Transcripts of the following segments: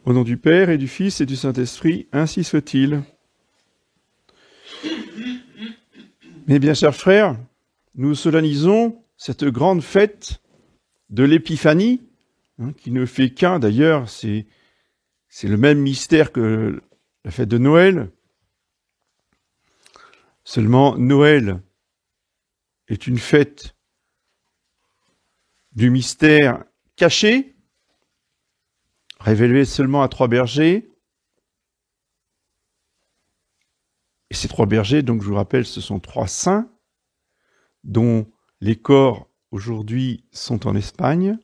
Au nom du Père et du Fils et du Saint-Esprit, ainsi soit-il. Mes bien chers frères, nous solennisons cette grande fête de l'Épiphanie, qui ne fait qu'un, d'ailleurs, c'est le même mystère que la fête de Noël. Seulement, Noël est une fête du mystère caché, révélé seulement à 3 bergers. Et ces 3 bergers, donc je vous rappelle, ce sont 3 saints, dont les corps aujourd'hui sont en Espagne.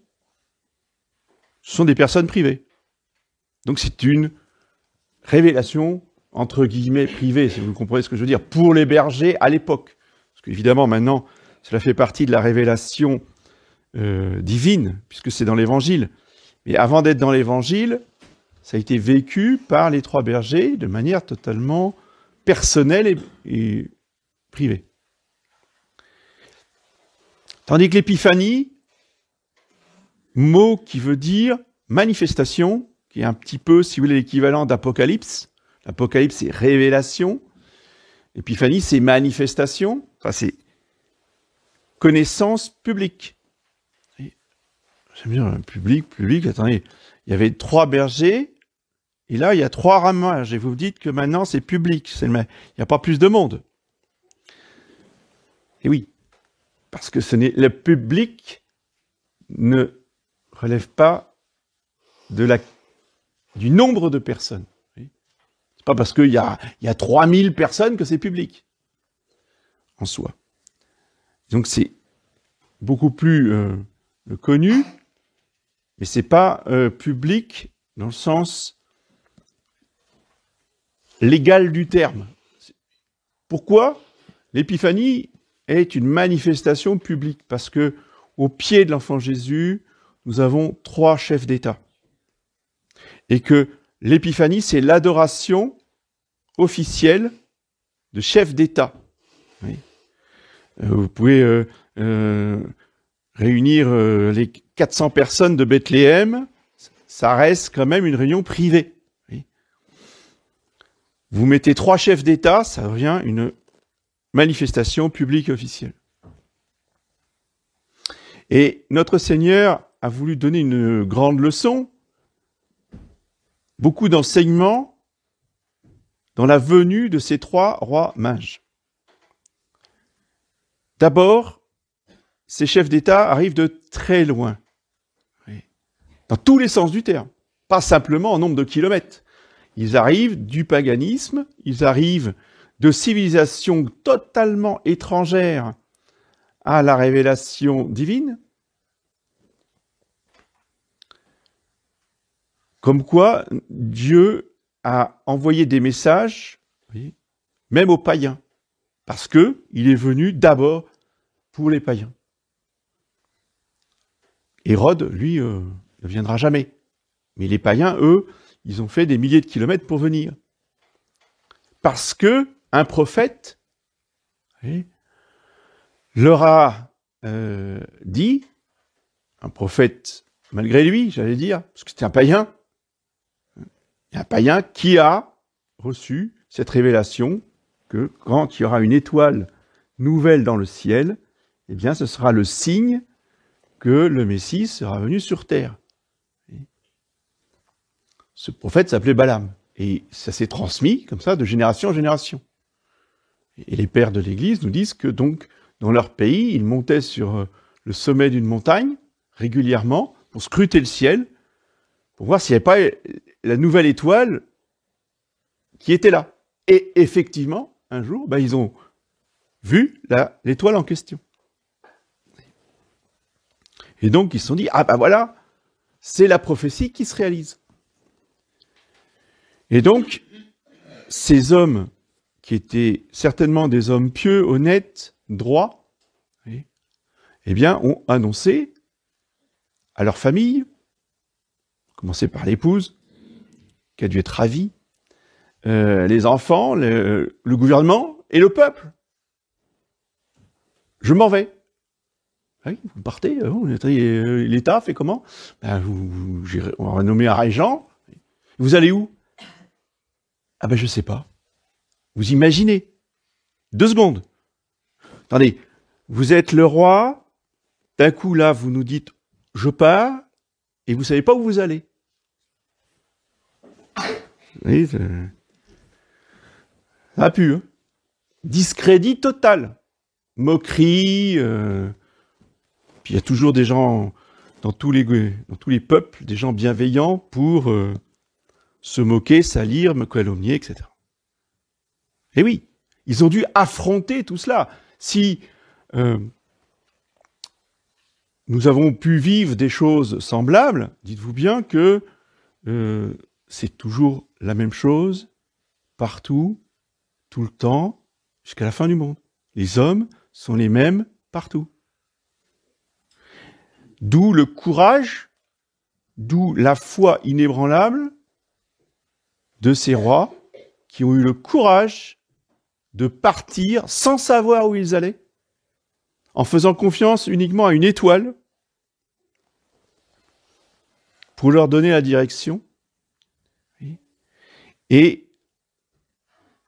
Ce sont des personnes privées. Donc c'est une révélation, entre guillemets, privée, si vous comprenez ce que je veux dire, pour les bergers à l'époque. Parce qu'évidemment, maintenant, cela fait partie de la révélation divine, puisque c'est dans l'Évangile. Mais avant d'être dans l'Évangile, ça a été vécu par les 3 bergers de manière totalement personnelle et privée. Tandis que l'épiphanie, mot qui veut dire manifestation, qui est un petit peu, si vous voulez, l'équivalent d'Apocalypse. L'Apocalypse, c'est révélation. L'épiphanie, c'est manifestation. Enfin, c'est connaissance publique. J'aime bien public. Attendez, il y avait 3 bergers, et là, il y a 3 ramages. Et vous me dites que maintenant, c'est public. Il n'y a pas plus de monde. Et oui, parce que le public ne relève pas du nombre de personnes. C'est pas parce qu'il y a 3000 personnes que c'est public, en soi. Donc c'est beaucoup plus connu, mais c'est pas public dans le sens légal du terme. Pourquoi l'épiphanie est une manifestation publique? Parce que au pied de l'enfant Jésus, nous avons 3 chefs d'État. Et que l'épiphanie, c'est l'adoration officielle de chefs d'État. Oui. Vous pouvez réunir les 400 personnes de Bethléem, ça reste quand même une réunion privée. Oui. Vous mettez 3 chefs d'État, ça devient une manifestation publique officielle. Et notre Seigneur a voulu donner une grande leçon, beaucoup d'enseignements dans la venue de ces 3 rois mages. D'abord, ces chefs d'État arrivent de très loin, dans tous les sens du terme, pas simplement en nombre de kilomètres. Ils arrivent du paganisme, ils arrivent de civilisations totalement étrangères à la révélation divine. Comme quoi, Dieu a envoyé des messages, même aux païens, parce qu'il est venu d'abord pour les païens. Hérode, lui, ne viendra jamais. Mais les païens, eux, ils ont fait des milliers de kilomètres pour venir. Parce que un prophète leur a dit, un prophète malgré lui, j'allais dire, parce que c'était un païen, qui a reçu cette révélation que quand il y aura une étoile nouvelle dans le ciel, eh bien, ce sera le signe que le Messie sera venu sur terre. Ce prophète s'appelait Balaam. Et ça s'est transmis, comme ça, de génération en génération. Et les pères de l'Église nous disent que, donc, dans leur pays, ils montaient sur le sommet d'une montagne, régulièrement, pour scruter le ciel, pour voir s'il n'y avait pas la nouvelle étoile qui était là. Et effectivement, un jour, ils ont vu l'étoile en question. Et donc, ils se sont dit, voilà, c'est la prophétie qui se réalise. Et donc, ces hommes, qui étaient certainement des hommes pieux, honnêtes, droits, eh bien, ont annoncé à leur famille, commencé par l'épouse, qui a dû être ravie, les enfants, le gouvernement et le peuple. Je m'en vais. Oui, vous partez, l'État fait comment? On va nommer un régent, Vous allez où? Ah ben je sais pas. Vous imaginez. 2 secondes. Attendez, vous êtes le roi, d'un coup là vous nous dites je pars, et vous savez pas où vous allez. Vous voyez, ça a pu. Hein. Discrédit total. Moquerie. Puis il y a toujours des gens dans tous les peuples, des gens bienveillants pour se moquer, salir, me calomnier, etc. Et oui, ils ont dû affronter tout cela. Si nous avons pu vivre des choses semblables, dites-vous bien que c'est toujours la même chose, partout, tout le temps, jusqu'à la fin du monde. Les hommes sont les mêmes partout. D'où le courage, d'où la foi inébranlable de ces rois qui ont eu le courage de partir sans savoir où ils allaient, en faisant confiance uniquement à une étoile pour leur donner la direction, et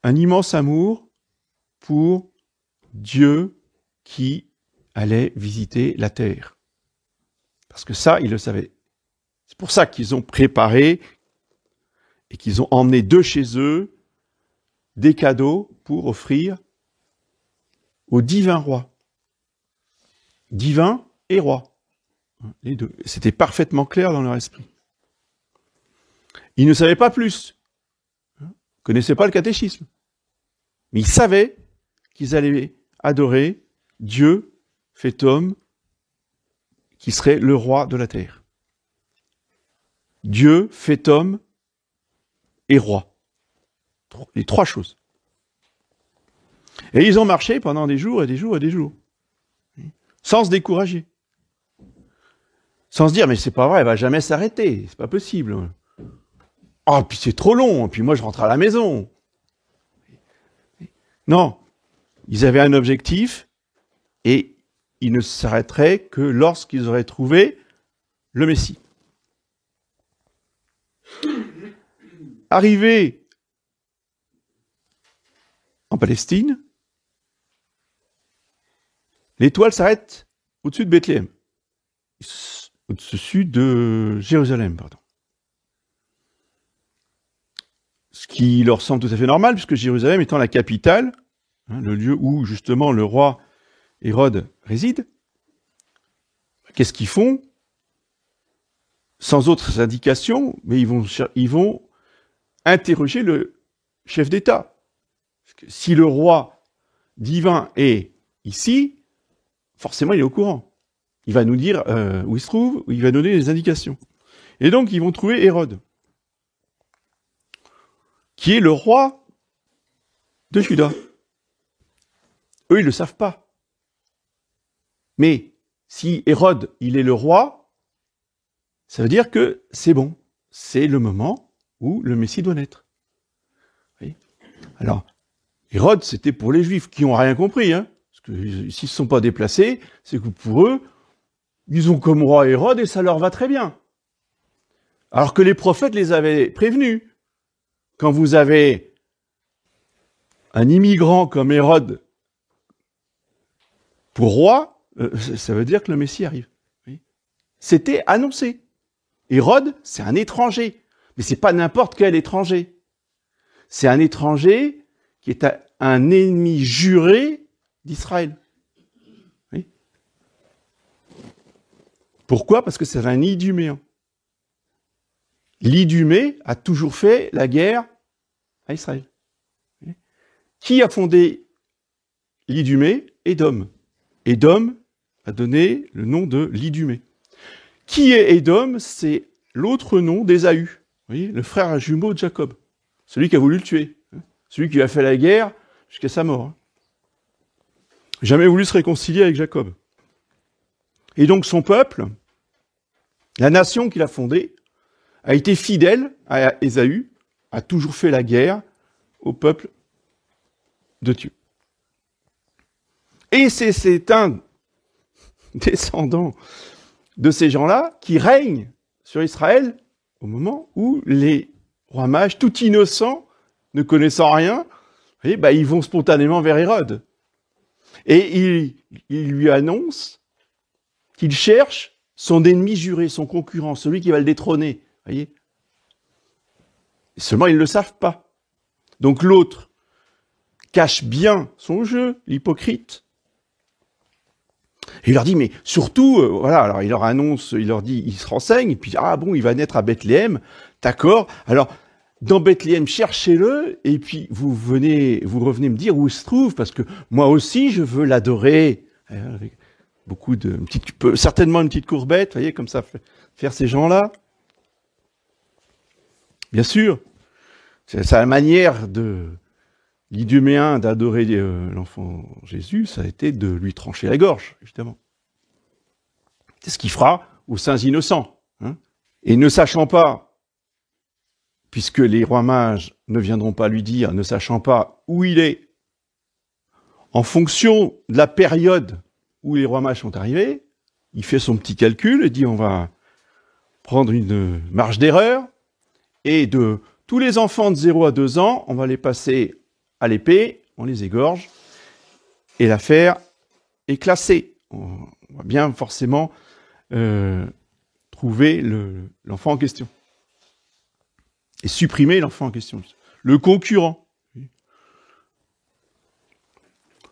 un immense amour pour Dieu qui allait visiter la terre. Parce que ça, ils le savaient. C'est pour ça qu'ils ont préparé et qu'ils ont emmené de chez eux des cadeaux pour offrir au divin roi. Divin et roi. Les deux. C'était parfaitement clair dans leur esprit. Ils ne savaient pas plus. Ils ne connaissaient pas le catéchisme. Mais ils savaient qu'ils allaient adorer Dieu fait homme qui serait le roi de la terre. Dieu fait homme et roi. Les 3 choses. Et ils ont marché pendant des jours et des jours et des jours. Sans se décourager. Sans se dire, mais c'est pas vrai, elle va jamais s'arrêter. C'est pas possible. Oh, puis c'est trop long. Puis moi, je rentre à la maison. Non. Ils avaient un objectif et ils ne s'arrêteraient que lorsqu'ils auraient trouvé le Messie. Arrivés en Palestine, l'étoile s'arrête au-dessus de Bethléem. Au-dessus de Jérusalem, pardon. Ce qui leur semble tout à fait normal, puisque Jérusalem étant la capitale, le lieu où justement le roi Hérode réside, qu'est-ce qu'ils font? Sans autres indications, mais ils vont interroger le chef d'État. Parce que si le roi divin est ici, forcément il est au courant. Il va nous dire où il se trouve, où il va donner les indications. Et donc ils vont trouver Hérode, qui est le roi de Juda. Eux, ils ne le savent pas. Mais si Hérode, il est le roi, ça veut dire que c'est bon. C'est le moment où le Messie doit naître. Oui. Alors, Hérode, c'était pour les Juifs qui n'ont rien compris. Parce que s'ils ne se sont pas déplacés, c'est que pour eux, ils ont comme roi Hérode et ça leur va très bien. Alors que les prophètes les avaient prévenus. Quand vous avez un immigrant comme Hérode pour roi, ça veut dire que le Messie arrive. Oui. C'était annoncé. Hérode, c'est un étranger. Mais c'est pas n'importe quel étranger. C'est un étranger qui est un ennemi juré d'Israël. Oui. Pourquoi? Parce que c'est un Iduméen. L'Idumée a toujours fait la guerre à Israël. Oui. Qui a fondé l'Idumée? Édom. Édom a donné le nom de l'Idumée. Qui est Édom? C'est l'autre nom d'Ésaü, le frère jumeau de Jacob. Celui qui a voulu le tuer. Celui qui a fait la guerre jusqu'à sa mort. Jamais voulu se réconcilier avec Jacob. Et donc son peuple, la nation qu'il a fondée, a été fidèle à Ésaü, a toujours fait la guerre au peuple de Dieu. Et c'est un descendant de ces gens-là qui règne sur Israël au moment où les rois mages, tout innocents, ne connaissant rien, vous voyez, bah, ils vont spontanément vers Hérode. Et il lui annonce qu'il cherche son ennemi juré, son concurrent, celui qui va le détrôner. Vous voyez ? Seulement, ils ne le savent pas. Donc l'autre cache bien son jeu, l'hypocrite. Et il leur dit, mais surtout, voilà, alors il leur annonce, il leur dit, il se renseigne, et puis, ah bon, il va naître à Bethléem, d'accord, alors, dans Bethléem, cherchez-le, et puis vous revenez me dire où il se trouve, parce que moi aussi, je veux l'adorer, avec beaucoup de, certainement une petite courbette, vous voyez, comme ça, faire ces gens-là. Bien sûr, c'est la manière de l'Iduméen d'adorer l'enfant Jésus, ça a été de lui trancher la gorge, évidemment. C'est ce qu'il fera aux saints innocents. Hein. Et ne sachant pas, puisque les rois mages ne viendront pas lui dire, ne sachant pas où il est, en fonction de la période où les rois mages sont arrivés, il fait son petit calcul et dit on va prendre une marge d'erreur, et de tous les enfants de 0 à 2 ans, on va les passer à l'épée, on les égorge, et l'affaire est classée. On va bien forcément trouver l'enfant en question. Et supprimer l'enfant en question. Le concurrent.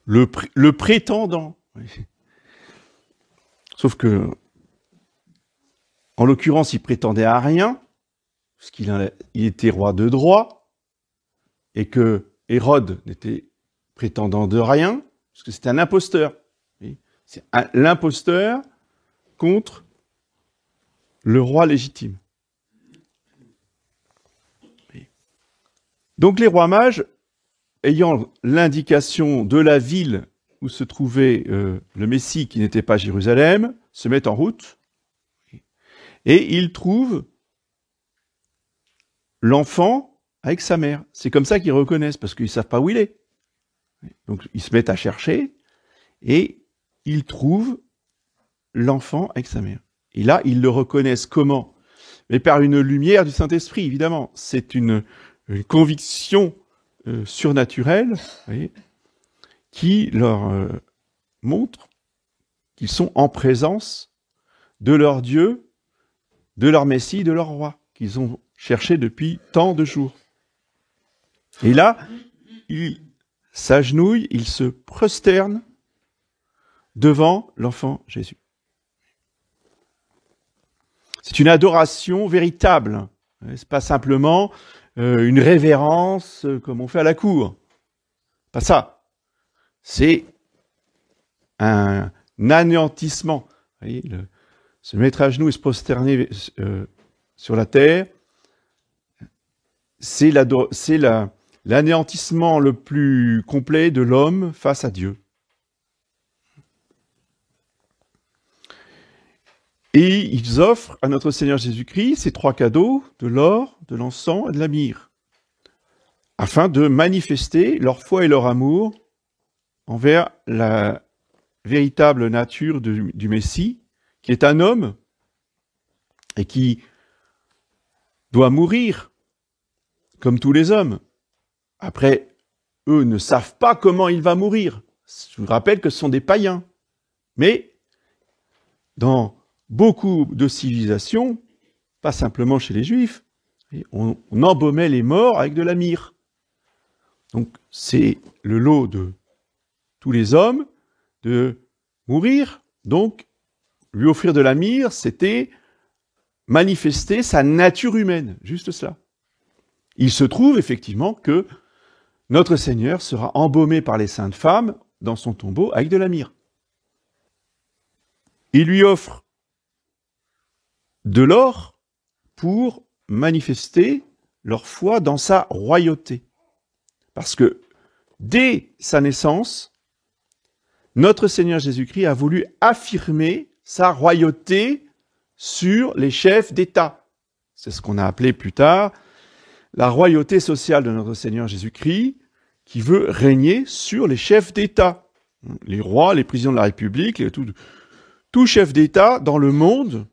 Le prétendant. Sauf que, en l'occurrence, il prétendait à rien, parce qu'il était roi de droit, et que Hérode n'était prétendant de rien, parce que c'était un imposteur. C'est l'imposteur contre le roi légitime. Donc les rois mages, ayant l'indication de la ville où se trouvait le Messie, qui n'était pas Jérusalem, se mettent en route, et ils trouvent l'enfant avec sa mère. C'est comme ça qu'ils reconnaissent, parce qu'ils ne savent pas où il est. Donc ils se mettent à chercher, et ils trouvent l'enfant avec sa mère. Et là, ils le reconnaissent comment ? Mais par une lumière du Saint-Esprit, évidemment. C'est une conviction surnaturelle, vous voyez, qui leur montre qu'ils sont en présence de leur Dieu, de leur Messie, de leur roi, qu'ils ont cherché depuis tant de jours. Et là, ils s'agenouillent, ils se prosternent devant l'enfant Jésus. C'est une adoration véritable. C'est pas simplement une révérence comme on fait à la cour. Pas ça. C'est un anéantissement. Vous voyez, se mettre à genoux et se prosterner sur la terre, c'est l'anéantissement le plus complet de l'homme face à Dieu. Et ils offrent à notre Seigneur Jésus-Christ ces 3 cadeaux, de l'or, de l'encens et de la myrrhe, afin de manifester leur foi et leur amour envers la véritable nature du Messie, qui est un homme et qui doit mourir comme tous les hommes. Après, eux ne savent pas comment il va mourir. Je vous rappelle que ce sont des païens. Mais dans beaucoup de civilisations, pas simplement chez les Juifs, on embaumait les morts avec de la myrrhe. Donc c'est le lot de tous les hommes de mourir. Donc lui offrir de la myrrhe, c'était manifester sa nature humaine, juste cela. Il se trouve effectivement que notre Seigneur sera embaumé par les saintes femmes dans son tombeau avec de la myrrhe. Il lui offre de l'or pour manifester leur foi dans sa royauté. Parce que dès sa naissance, notre Seigneur Jésus-Christ a voulu affirmer sa royauté sur les chefs d'État. C'est ce qu'on a appelé plus tard la royauté sociale de notre Seigneur Jésus-Christ, qui veut régner sur les chefs d'État. Les rois, les présidents de la République, tout chef d'État dans le monde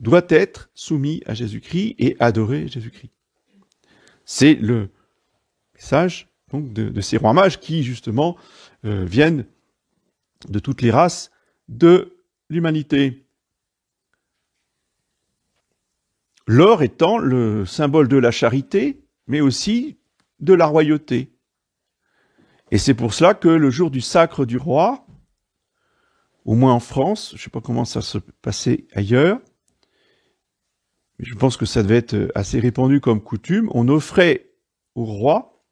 doit être soumis à Jésus-Christ et adorer Jésus-Christ. C'est le message donc, de ces rois mages qui, justement, viennent de toutes les races de l'humanité. L'or étant le symbole de la charité, mais aussi de la royauté. Et c'est pour cela que le jour du sacre du roi, au moins en France, je ne sais pas comment ça se passait ailleurs, mais je pense que ça devait être assez répandu comme coutume, on offrait au roi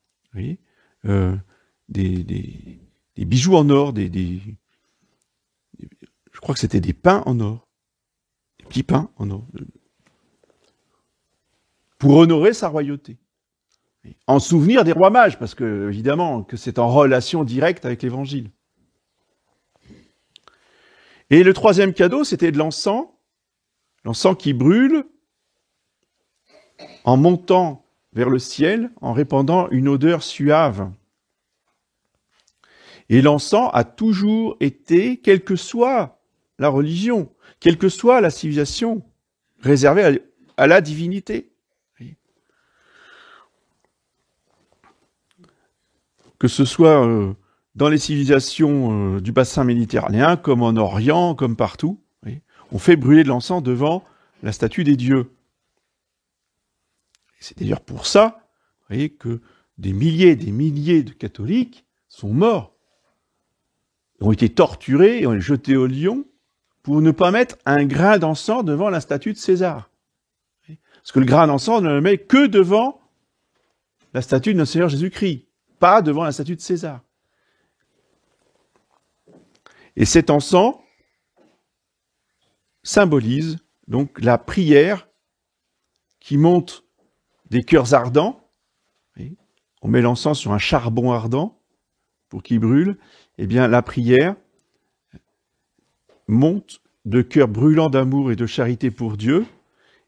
des bijoux en or, je crois que c'était des pains en or, des petits pains en or, pour honorer sa royauté. En souvenir des rois mages, parce que, évidemment, que c'est en relation directe avec l'évangile. Et le troisième cadeau, c'était de l'encens qui brûle en montant vers le ciel, en répandant une odeur suave. Et l'encens a toujours été, quelle que soit la religion, quelle que soit la civilisation, réservé à la divinité. Que ce soit dans les civilisations du bassin méditerranéen, comme en Orient, comme partout, on fait brûler de l'encens devant la statue des dieux. C'est d'ailleurs pour ça, que des milliers de catholiques sont morts, ont été torturés, ont été jetés au lion, pour ne pas mettre un grain d'encens devant la statue de César. Parce que le grain d'encens ne le met que devant la statue de notre Seigneur Jésus-Christ, pas devant la statue de César. Et cet encens symbolise donc la prière qui monte des cœurs ardents. On met l'encens sur un charbon ardent pour qu'il brûle. Eh bien, la prière monte de cœurs brûlants d'amour et de charité pour Dieu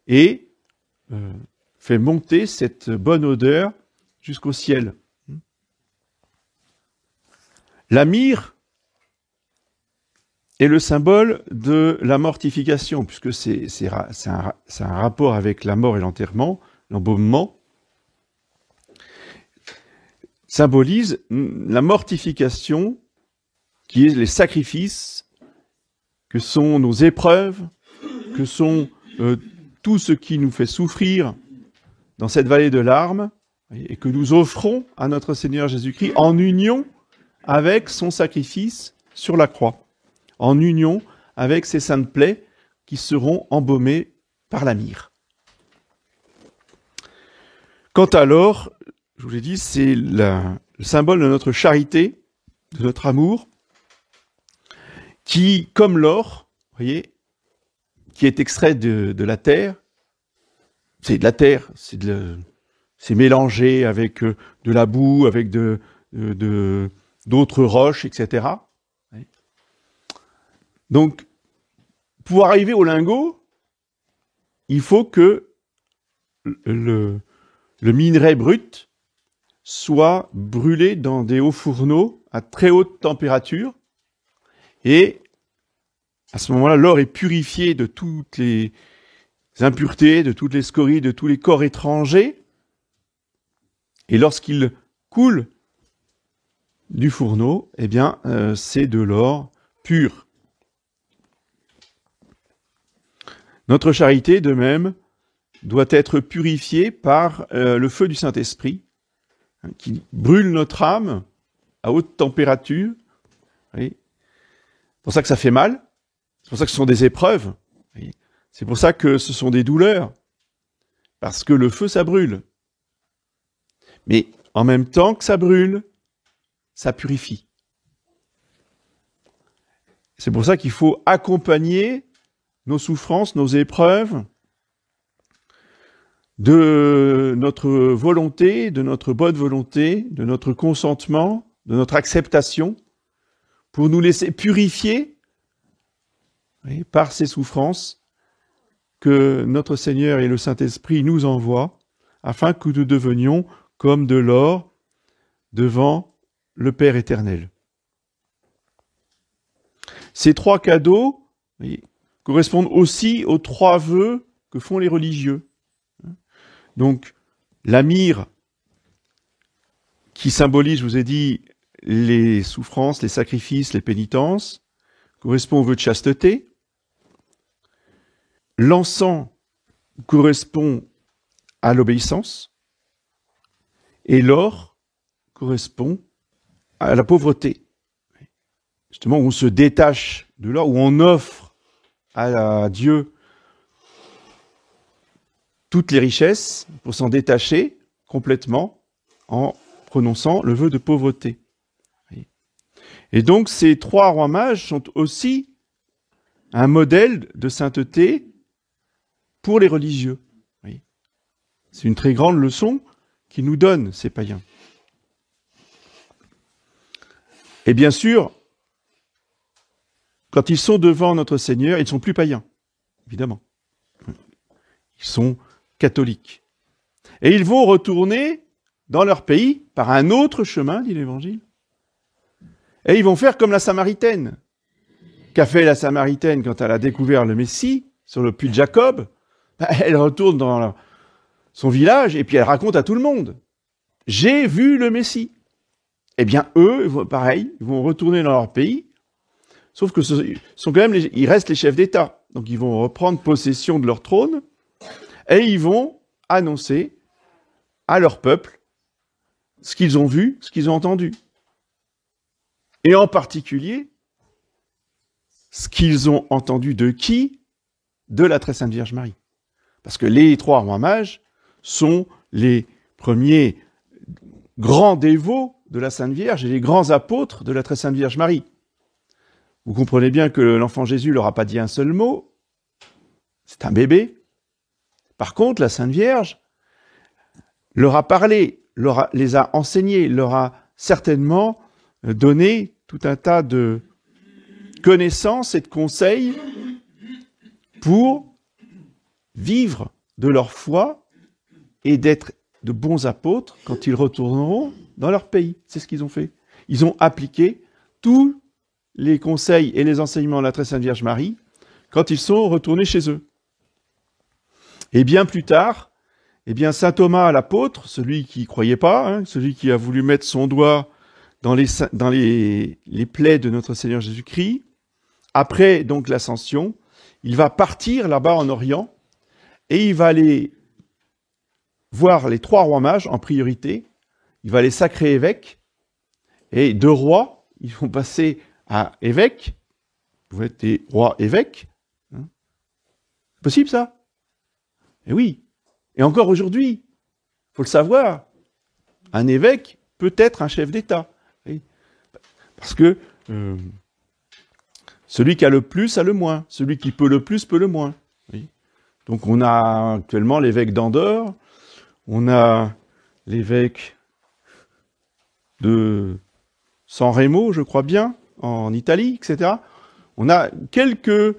et fait monter cette bonne odeur jusqu'au ciel. La myrrhe est le symbole de la mortification, puisque c'est un rapport avec la mort et l'enterrement, l'embaumement, symbolise la mortification qui est les sacrifices, que sont nos épreuves, que sont tout ce qui nous fait souffrir dans cette vallée de larmes, et que nous offrons à notre Seigneur Jésus-Christ en union avec son sacrifice sur la croix, en union avec ces saintes plaies qui seront embaumées par la myrrhe. Quant à l'or, je vous l'ai dit, c'est le symbole de notre charité, de notre amour, qui, comme l'or, vous voyez, qui est extrait de la terre, c'est de la terre, c'est mélangé avec de la boue, avec d'autres roches, etc. Donc, pour arriver au lingot, il faut que le minerai brut soit brûlé dans des hauts fourneaux à très haute température. Et à ce moment-là, l'or est purifié de toutes les impuretés, de toutes les scories, de tous les corps étrangers. Et lorsqu'il coule du fourneau, eh bien, c'est de l'or pur. Notre charité, de même, doit être purifiée par le feu du Saint-Esprit, qui brûle notre âme à haute température. C'est pour ça que ça fait mal, c'est pour ça que ce sont des épreuves, c'est pour ça que ce sont des douleurs, parce que le feu, ça brûle. Mais en même temps que ça brûle, ça purifie. C'est pour ça qu'il faut accompagner nos souffrances, nos épreuves, de notre volonté, de notre bonne volonté, de notre consentement, de notre acceptation, pour nous laisser purifier par ces souffrances que notre Seigneur et le Saint-Esprit nous envoient, afin que nous devenions comme de l'or devant le Père éternel. Ces trois cadeaux correspondent aussi aux trois vœux que font les religieux. Donc, la myrrhe qui symbolise, je vous ai dit, les souffrances, les sacrifices, les pénitences, correspond au vœu de chasteté. L'encens correspond à l'obéissance. Et l'or correspond à la pauvreté. Justement, où on se détache de l'or, où on offre à Dieu toutes les richesses pour s'en détacher complètement en prononçant le vœu de pauvreté. Et donc, ces trois rois mages sont aussi un modèle de sainteté pour les religieux. C'est une très grande leçon qu'ils nous donnent, ces païens. Et bien sûr, quand ils sont devant notre Seigneur, ils ne sont plus païens, évidemment. Ils sont catholiques. Et ils vont retourner dans leur pays par un autre chemin, dit l'Évangile. Et ils vont faire comme la Samaritaine. Qu'a fait la Samaritaine quand elle a découvert le Messie sur le puits de Jacob? Elle retourne dans son village et puis elle raconte à tout le monde. J'ai vu le Messie. Eh bien, eux, pareil, ils vont retourner dans leur pays, sauf que sont quand même ils restent les chefs d'État. Donc ils vont reprendre possession de leur trône et ils vont annoncer à leur peuple ce qu'ils ont vu, ce qu'ils ont entendu. Et en particulier, ce qu'ils ont entendu de qui? De la très sainte Vierge Marie. Parce que les trois rois mages sont les premiers grands dévots de la Sainte Vierge et les grands apôtres de la très sainte Vierge Marie. Vous comprenez bien que l'enfant Jésus leur a pas dit un seul mot. C'est un bébé. Par contre, la Sainte Vierge leur a parlé, les a enseignés, leur a certainement donné tout un tas de connaissances et de conseils pour vivre de leur foi et d'être de bons apôtres quand ils retourneront dans leur pays. C'est ce qu'ils ont fait. Ils ont appliqué tous les conseils et les enseignements de la très sainte Vierge Marie quand ils sont retournés chez eux. Et bien plus tard, saint Thomas l'apôtre, celui qui croyait pas, celui qui a voulu mettre son doigt dans les plaies de notre Seigneur Jésus-Christ, après donc l'ascension, il va partir là-bas en Orient et il va aller voir les trois rois mages en priorité. Il va les sacrer évêques et deux rois, ils vont passer à évêques. Vous êtes des rois évêques. C'est possible ça? Eh oui. Et encore aujourd'hui, il faut le savoir, un évêque peut être un chef d'État. Oui. Parce que celui qui a le plus a le moins. Celui qui peut le plus peut le moins. Oui. Donc on a actuellement l'évêque d'Andorre, on a l'évêque de San Remo, je crois bien, en Italie, etc. On a quelques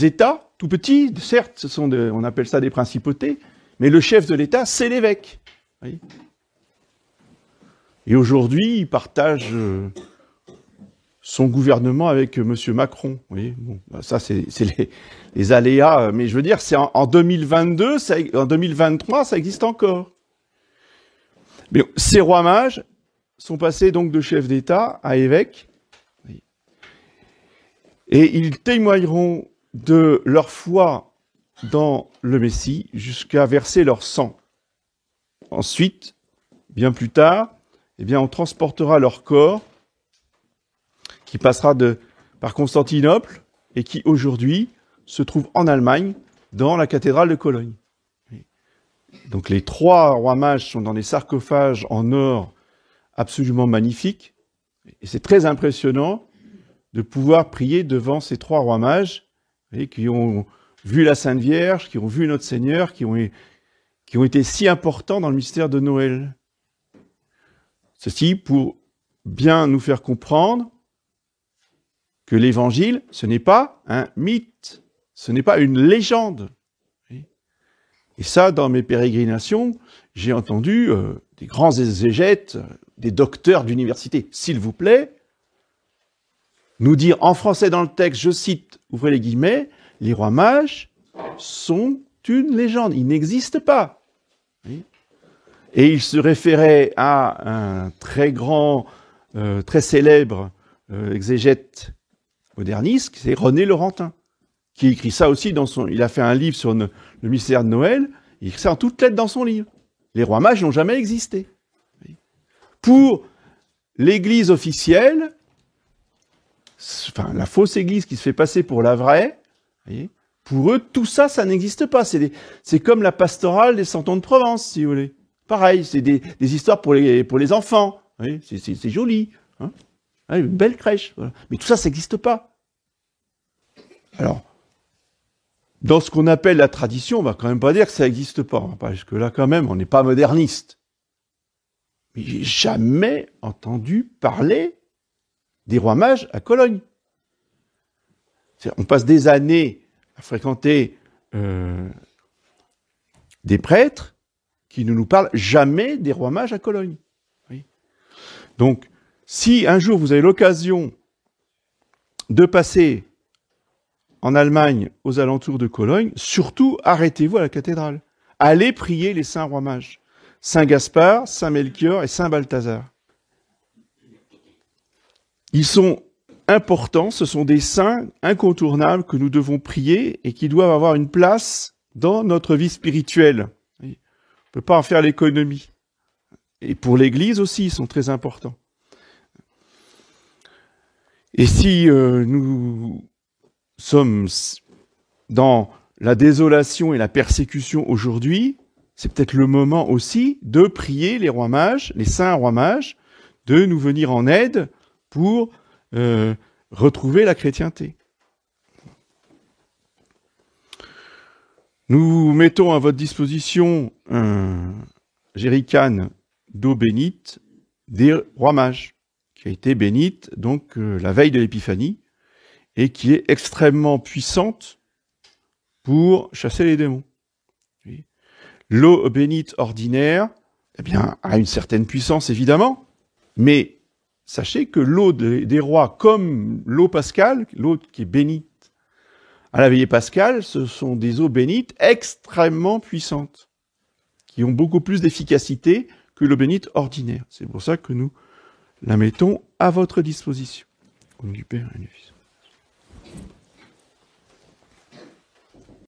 États, tout petits, certes, on appelle ça des principautés, mais le chef de l'État, c'est l'évêque. Oui. Et aujourd'hui, il partage son gouvernement avec M. Macron. Oui, bon, ça, c'est les aléas. Mais je veux dire, c'est en 2022, en 2023, ça existe encore. Mais ces rois mages sont passés donc de chef d'État à évêque. Oui. Et ils témoigneront de leur foi dans le Messie jusqu'à verser leur sang. Ensuite, bien plus tard, on transportera leur corps qui passera par Constantinople et qui aujourd'hui se trouve en Allemagne dans la cathédrale de Cologne. Donc les trois rois mages sont dans des sarcophages en or absolument magnifiques et c'est très impressionnant de pouvoir prier devant ces trois rois mages qui ont vu la Sainte Vierge, qui ont vu notre Seigneur, qui ont été si importants dans le mystère de Noël. Ceci pour bien nous faire comprendre que l'Évangile, ce n'est pas un mythe, ce n'est pas une légende. Et ça, dans mes pérégrinations, j'ai entendu des grands exégètes, des docteurs d'université, s'il vous plaît, nous dire en français dans le texte, je cite, ouvrez les guillemets, les rois mages sont une légende, ils n'existent pas. Et il se référait à un très grand, très célèbre exégète moderniste, c'est René Laurentin, qui écrit ça aussi dans son... Il a fait un livre sur le mystère de Noël, il écrit ça en toutes lettres dans son livre. Les rois mages n'ont jamais existé. Pour l'Église officielle, enfin la fausse Église qui se fait passer pour la vraie, voyez, pour eux, tout ça, ça n'existe pas. C'est comme la pastorale des Cantons de Provence, si vous voulez. Pareil, c'est des histoires pour les enfants. C'est joli. Hein, une belle crèche. Voilà. Mais tout ça, ça n'existe pas. Alors, dans ce qu'on appelle la tradition, on va quand même pas dire que ça n'existe pas. Parce que là, quand même, on n'est pas moderniste. Mais j'ai jamais entendu parler des rois mages à Cologne. On passe des années à fréquenter des prêtres qui ne nous parlent jamais des rois mages à Cologne. Oui. Donc, si un jour vous avez l'occasion de passer en Allemagne aux alentours de Cologne, surtout arrêtez-vous à la cathédrale. Allez prier les saints rois mages. Saint Gaspard, Saint Melchior et Saint Balthazar. Ils sont importants, ce sont des saints incontournables que nous devons prier et qui doivent avoir une place dans notre vie spirituelle. On ne peut pas en faire l'économie. Et pour l'Église aussi, ils sont très importants. Et si nous sommes dans la désolation et la persécution aujourd'hui, c'est peut-être le moment aussi de prier les rois mages, les saints rois mages, de nous venir en aide pour retrouver la chrétienté. Nous mettons à votre disposition un jerrycan d'eau bénite des rois mages, qui a été bénite donc la veille de l'Épiphanie, et qui est extrêmement puissante pour chasser les démons. L'eau bénite ordinaire, eh bien, a une certaine puissance évidemment, mais sachez que l'eau des rois, comme l'eau pascale, l'eau qui est bénite à la veillée pascale, ce sont des eaux bénites extrêmement puissantes, qui ont beaucoup plus d'efficacité que l'eau bénite ordinaire. C'est pour ça que nous la mettons à votre disposition. Au nom du Père et du Fils.